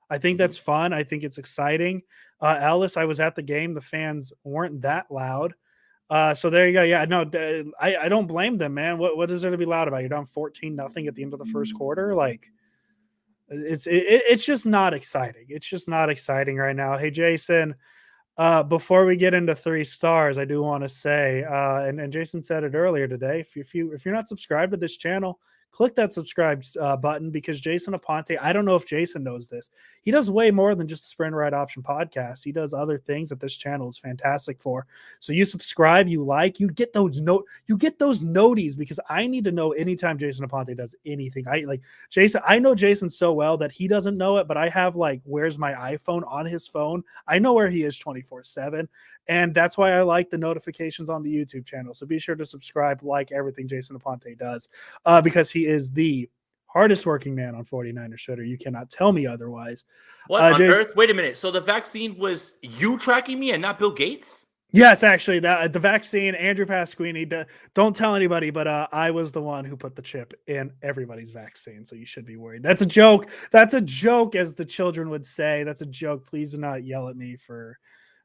I think that's fun. I think it's exciting. Ellis, I was at the game. The fans weren't that loud. So there you go. Yeah, no, I don't blame them, man. What is there to be loud about? You're down 14-0 at the end of the first quarter. Like, it's just not exciting. It's just not exciting right now. Hey, Jason, before we get into 3 stars, I do want to say, and Jason said it earlier today, if you're not subscribed to this channel, click that subscribe button, because Jason Aponte, I don't know if Jason knows this, he does way more than just the Sprint Right Option podcast. He does other things that this channel is fantastic for. So you subscribe, you like, you get those noties, because I need to know anytime Jason Aponte does anything. I know Jason so well that he doesn't know it, but I have like, where's my iPhone on his phone. I know where he is 24/7. And that's why I like the notifications on the YouTube channel. So be sure to subscribe, like everything Jason Aponte does, because he is the hardest working man on 49ers Twitter. You cannot tell me otherwise. What on earth? Wait a minute. So the vaccine was you tracking me and not Bill Gates? Yes, actually, the vaccine, Andrew Pasquini, don't tell anybody, but I was the one who put the chip in everybody's vaccine, so you should be worried. That's a joke. That's a joke, as the children would say. That's a joke. Please do not yell at me for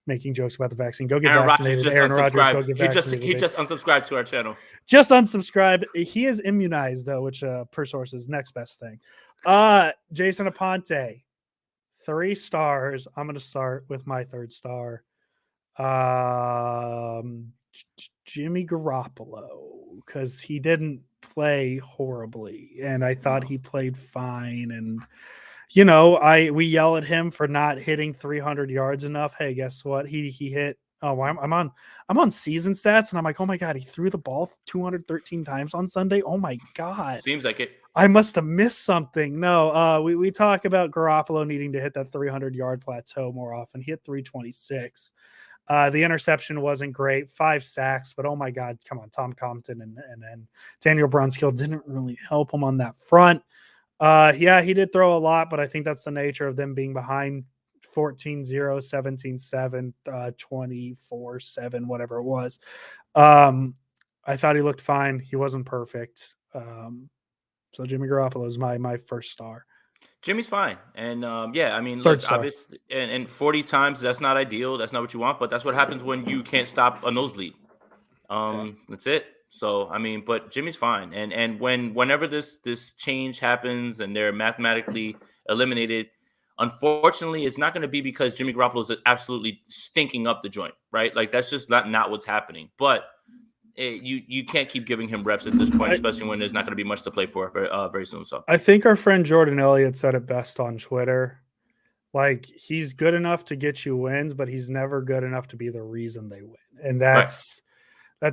making jokes about the vaccine. Go get vaccinated. Aaron Rodgers, go get vaccinated. He just unsubscribed to our channel. Just unsubscribed. He is immunized, though, which per source is next best thing. Jason Aponte, 3 stars. I'm going to start with my 3rd star. Jimmy Garoppolo, because he didn't play horribly, and I thought he played fine. And we yell at him for not hitting 300 yards enough. Hey, guess what? He hit. Oh, I'm on season stats, and I'm like, oh my God, he threw the ball 213 times on Sunday. Oh my God, seems like it. I must have missed something. No, we talk about Garoppolo needing to hit that 300-yard plateau more often. He hit 326. The interception wasn't great, 5 sacks, but oh my God, come on, Tom Compton and Daniel Brunskill didn't really help him on that front. Yeah, he did throw a lot, but I think that's the nature of them being behind 14-0, 17-7, 24-7, whatever it was. I thought he looked fine. He wasn't perfect. So Jimmy Garoppolo is my first star. Jimmy's fine. And yeah, I mean, Third look, star. obviously, and 40 times, that's not ideal. That's not what you want, but that's what happens when you can't stop a nosebleed. That's it. So I mean, but Jimmy's fine. And whenever this change happens and they're mathematically eliminated, unfortunately, it's not going to be because Jimmy Garoppolo is absolutely stinking up the joint, right? Like that's just not what's happening. But you can't keep giving him reps at this point, especially when there's not going to be much to play for very soon. So I think our friend Jordan Elliott said it best on Twitter. Like he's good enough to get you wins, but he's never good enough to be the reason they win. And that's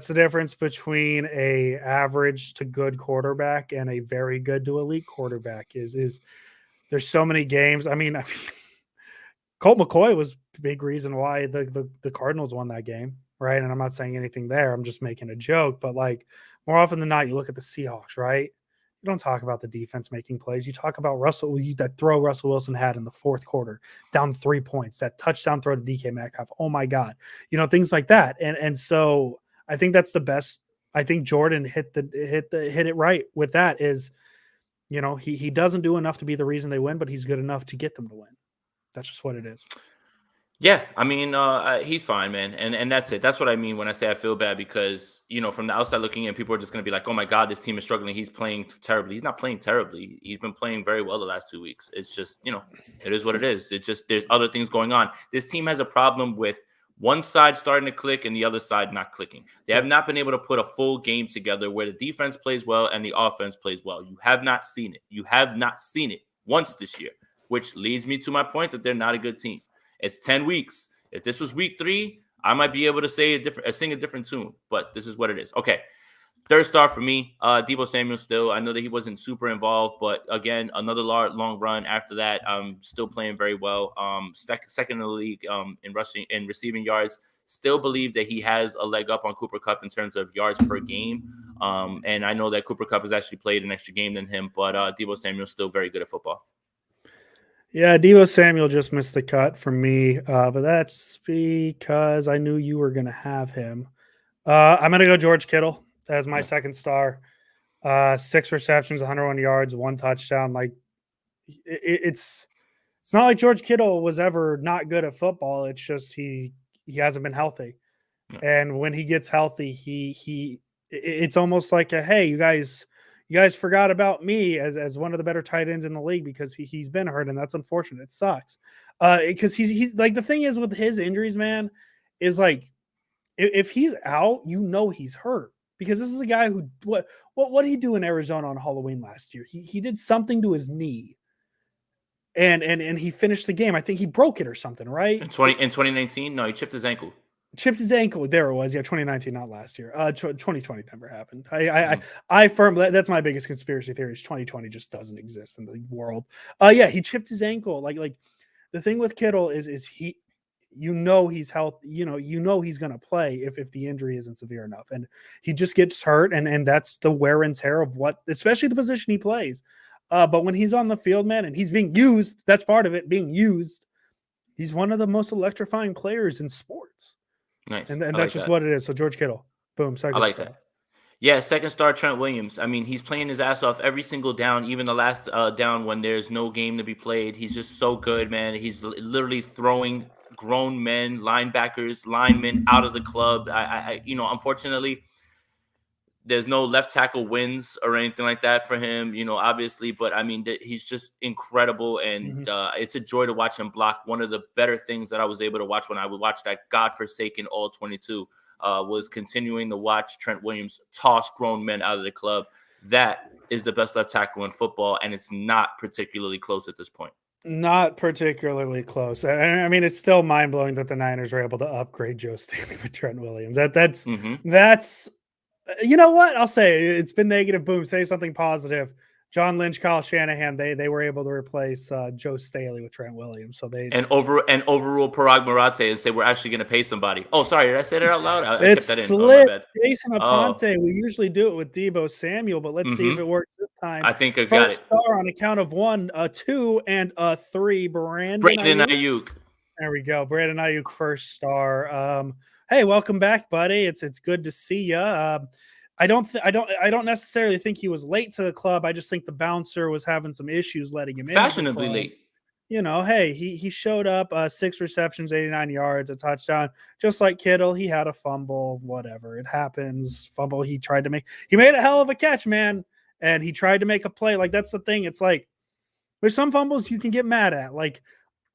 the difference between a average to good quarterback and a very good to elite quarterback. Is there's so many games. I mean, Colt McCoy was a big reason why the Cardinals won that game, right? And I'm not saying anything there. I'm just making a joke. But like more often than not, you look at the Seahawks, right? You don't talk about the defense making plays. You talk about that throw Russell Wilson had in the fourth quarter, down 3 points, that touchdown throw to DK Metcalf. Oh my God, things like that. And so I think that's the best. I think Jordan hit it right with that. Is he doesn't do enough to be the reason they win, but he's good enough to get them to win. That's just what it is. Yeah, I mean, he's fine, man, and that's it. That's what I mean when I say I feel bad because from the outside looking in, people are just going to be like, "Oh my God, this team is struggling. He's playing terribly." He's not playing terribly. He's been playing very well the last 2 weeks. It's just it is what it is. It's just there's other things going on. This team has a problem with one side starting to click and the other side not clicking. They have not been able to put a full game together where the defense plays well and the offense plays well. You have not seen it. You have not seen it once this year, which leads me to my point that they're not a good team. It's 10 weeks. If this was week 3, I might be able to sing a different tune, but this is what it is. Okay. Third star for me, Deebo Samuel still. I know that he wasn't super involved, but again, another long run after that. Still playing very well. Second in the league in rushing and receiving yards. Still believe that he has a leg up on Cooper Kupp in terms of yards per game. And I know that Cooper Kupp has actually played an extra game than him, but Deebo Samuel still very good at football. Yeah, Deebo Samuel just missed the cut for me, but that's because I knew you were going to have him. I'm going to go George Kittle as my second star. 6 receptions, 101 yards, 1 touchdown. Like it's not like George Kittle was ever not good at football. It's just he hasn't been healthy, and when he gets healthy, it's almost like hey, you guys forgot about me as one of the better tight ends in the league because he's been hurt, and that's unfortunate. It sucks. Because he's like the thing is with his injuries, man, is like if he's out, he's hurt. Because this is a guy who what did he do in Arizona on Halloween last year? He did something to his knee. And he finished the game. I think he broke it or something, right? In 2019? No, he chipped his ankle. Chipped his ankle. There it was. Yeah, 2019, not last year. 2020 never happened. I firmly, that's my biggest conspiracy theory is 2020 just doesn't exist in the world. Yeah, he chipped his ankle. Like the thing with Kittle is he, he's healthy. He's going to play if the injury isn't severe enough, and he just gets hurt, and that's the wear and tear of especially the position he plays. But when he's on the field, man, and he's being used, that's part of it. Being used, he's one of the most electrifying players in sports. Nice. And that's just what it is. So George Kittle, boom. I like that. Yeah, second star Trent Williams. I mean, he's playing his ass off every single down, even the last down when there's no game to be played. He's just so good, man. He's literally throwing grown men, linebackers, linemen out of the club. Unfortunately, there's no left tackle wins or anything like that for him, obviously. But I mean, he's just incredible, and it's a joy to watch him block. One of the better things that I was able to watch when I would watch that godforsaken All 22 was continuing to watch Trent Williams toss grown men out of the club. That is the best left tackle in football, and it's not particularly close at this point. Not particularly close. I mean, it's still mind blowing that the Niners were able to upgrade Joe Staley with Trent Williams. That's. You know what? I'll say it's been negative. Boom. Say something positive. John Lynch, Kyle Shanahan, they were able to replace Joe Staley with Trent Williams. So they overrule Parag Marathe and say we're actually going to pay somebody. Oh, sorry, did I say that out loud? I kept that in. Slipped. Jason Aponte. We usually do it with Deebo Samuel, but let's see if it works this time. I think I got it. Star on a count of 1, 2, and 3. Brandon Aiyuk. There we go. Brandon Aiyuk, first star. Hey, welcome back, buddy. It's good to see you. I don't necessarily think he was late to the club. I just think the bouncer was having some issues letting him into the Fashionably club. late. Hey, he showed up, 6 receptions, 89 yards, a touchdown. Just like Kittle, he had a fumble, whatever. It happens. Fumble, he made a hell of a catch, man. And he tried to make a play. Like, that's the thing. It's like, there's some fumbles you can get mad at.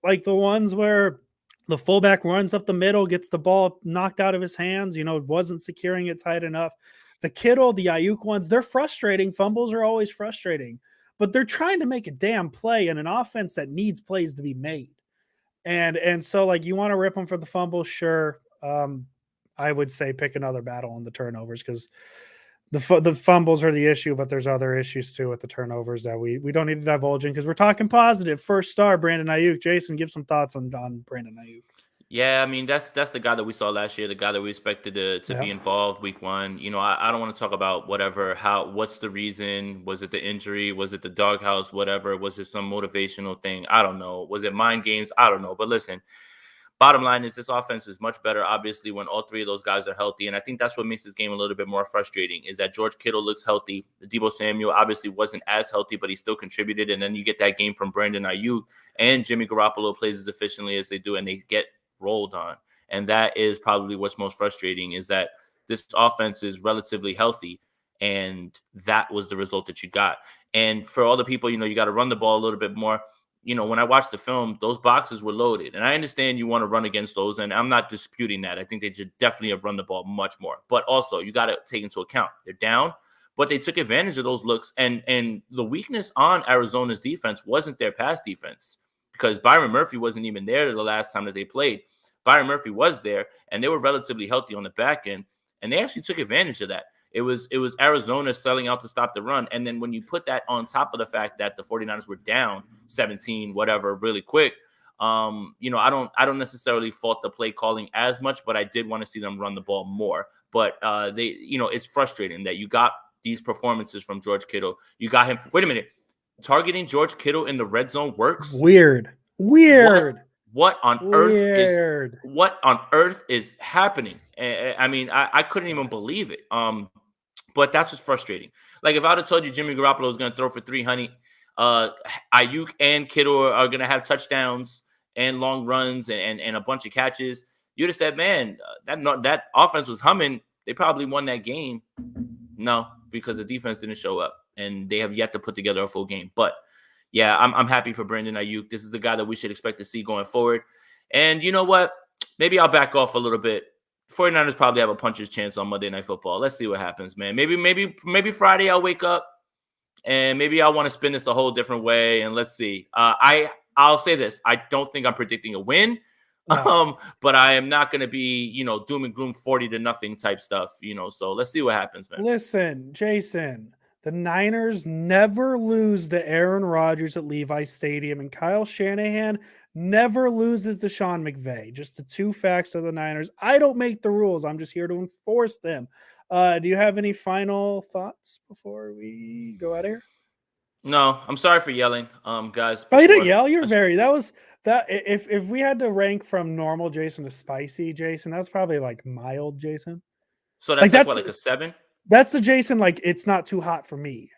Like the ones where the fullback runs up the middle, gets the ball knocked out of his hands, wasn't securing it tight enough. The Kittle, the Aiyuk ones, they're frustrating. Fumbles are always frustrating. But they're trying to make a damn play in an offense that needs plays to be made. And so, like, you want to rip them for the fumble, sure. I would say pick another battle on the turnovers, because the fumbles are the issue, but there's other issues too with the turnovers that we don't need to divulge in, because we're talking positive. First star, Brandon Aiyuk. Jason, give some thoughts on Brandon Aiyuk. Yeah, I mean, that's the guy that we saw last year, the guy that we expected to be involved week one. I don't want to talk about what's the reason? Was it the injury? Was it the doghouse? Whatever. Was it some motivational thing? I don't know. Was it mind games? I don't know. But listen, bottom line is this offense is much better, obviously, when all three of those guys are healthy. And I think that's what makes this game a little bit more frustrating, is that George Kittle looks healthy. Deebo Samuel obviously wasn't as healthy, but he still contributed. And then you get that game from Brandon Aiyuk, and Jimmy Garoppolo plays as efficiently as they do, and they get rolled on. And that is probably what's most frustrating, is that this offense is relatively healthy, and that was the result that you got. And for all the people, you got to run the ball a little bit more. When I watched the film, those boxes were loaded, and I understand you want to run against those, and I'm not disputing that. I think they should definitely have run the ball much more, but also you got to take into account they're down, but they took advantage of those looks. And the weakness on Arizona's defense wasn't their pass defense, because Byron Murphy wasn't even there the last time that they played. Byron Murphy was there, and they were relatively healthy on the back end, and they actually took advantage of that. It was Arizona selling out to stop the run. And then when you put that on top of the fact that the 49ers were down 17, whatever, really quick, I don't necessarily fault the play calling as much, but I did want to see them run the ball more. But it's frustrating that you got these performances from George Kittle. You got him. Wait a minute. Targeting George Kittle in the red zone works? Weird. What on earth is happening? I mean, I couldn't even believe it. But that's what's frustrating. Like, if I would have told you Jimmy Garoppolo was going to throw for 300, Aiyuk and Kittle are going to have touchdowns and long runs and a bunch of catches, you'd have said, man, that offense was humming. They probably won that game. No, because the defense didn't show up, and they have yet to put together a full game. But yeah, I'm happy for Brandon Aiyuk. This is the guy that we should expect to see going forward. And you know what? Maybe I'll back off a little bit. 49ers probably have a puncher's chance on Monday Night Football. Let's see what happens, man. Maybe Friday I'll wake up and maybe I want to spin this a whole different way. And let's see. I'll say this. I don't think I'm predicting a win. No. But I am not going to be, doom and gloom 40-0 type stuff, So let's see what happens, man. Listen, Jason, the Niners never lose to Aaron Rodgers at Levi's Stadium, and Kyle Shanahan never loses to Sean McVay. Just the two facts of the Niners. I don't make the rules. I'm just here to enforce them. Do you have any final thoughts before we go out of here? No, I'm sorry for yelling, guys. Oh, you didn't yell. If we had to rank from normal Jason to spicy Jason, that's probably like mild Jason. So that's like a 7? That's the Jason, like, it's not too hot for me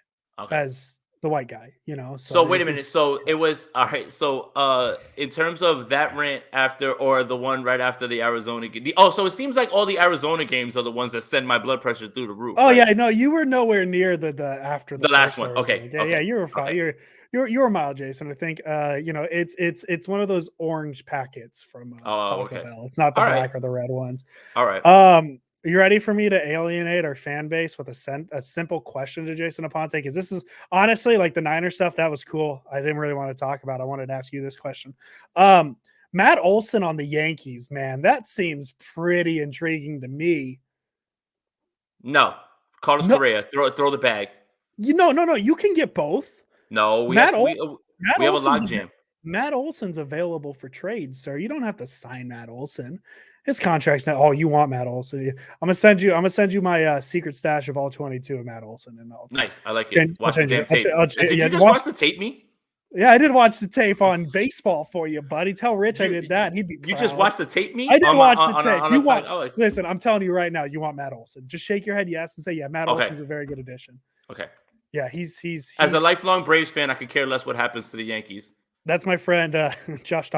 as the white guy, So wait a minute. So it was all right. So in terms of that rant after, or the one right after the Arizona game. So it seems like all the Arizona games are the ones that send my blood pressure through the roof. Oh, right? Yeah, no, you were nowhere near the after the last one. Okay. Yeah, you were fine. Okay. You were mild, Jason. I think it's one of those orange packets from Taco Bell. It's not the black or the red ones. All right. You ready for me to alienate our fan base with a simple question to Jason Aponte? Because this is honestly, like, the Niner stuff, that was cool. I didn't really want to talk about. I wanted to ask you this question. Matt Olson on the Yankees, man, that seems pretty intriguing to me. No, Carlos Correa, throw the bag. No. You can get both. No, we have a logjam. Matt Olson's available for trade, sir. You don't have to sign Matt Olson. His contract's not. Oh, you want Matt Olson? I'm gonna send you my secret stash of all 22 of Matt Olson. And nice. I like it. Watch the damn tape. Did you just watch the tape me? Yeah, I did watch the tape on baseball for you, buddy. Tell Rich I did that. He'd be proud. You just watched the tape, me? I did watch the tape. You want? Oh, listen, I'm telling you right now, you want Matt Olson. Just shake your head yes and say, yeah, Matt Olson's a very good addition. Okay. Yeah, he's as a lifelong Braves fan, I could care less what happens to the Yankees. That's my friend Josh.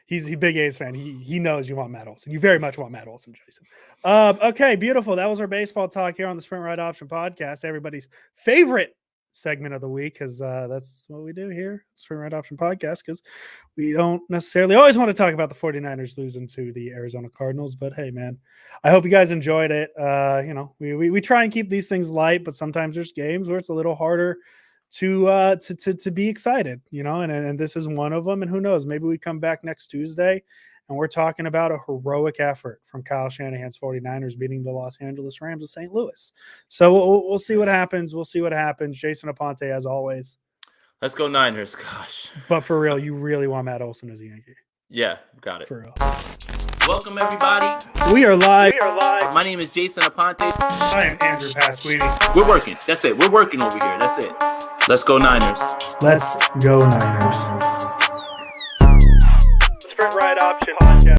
He's a big A's fan. He knows you want Matt Olson. You very much want Matt Olson, Jason. Okay, beautiful. That was our baseball talk here on the Sprint Right Option podcast. Everybody's favorite segment of the week, because that's what we do here, Sprint Right Option podcast, because we don't necessarily always want to talk about the 49ers losing to the Arizona Cardinals. But hey, man, I hope you guys enjoyed it. We try and keep these things light, but sometimes there's games where it's a little harder to be excited, and this is one of them. And who knows, maybe we come back next Tuesday and we're talking about a heroic effort from Kyle Shanahan's 49ers beating the Los Angeles Rams of St. Louis. So we'll see what happens. We'll see what happens. Jason Aponte, as always. Let's go Niners. Gosh. But for real, you really want Matt Olson as a Yankee. Yeah, got it. For real. Welcome, everybody. We are live. My name is Jason Aponte. I am Andrew Pasquini. We're working. That's it. We're working over here. That's it. Let's go Niners. Let's go Niners. Sprint Right Option podcast.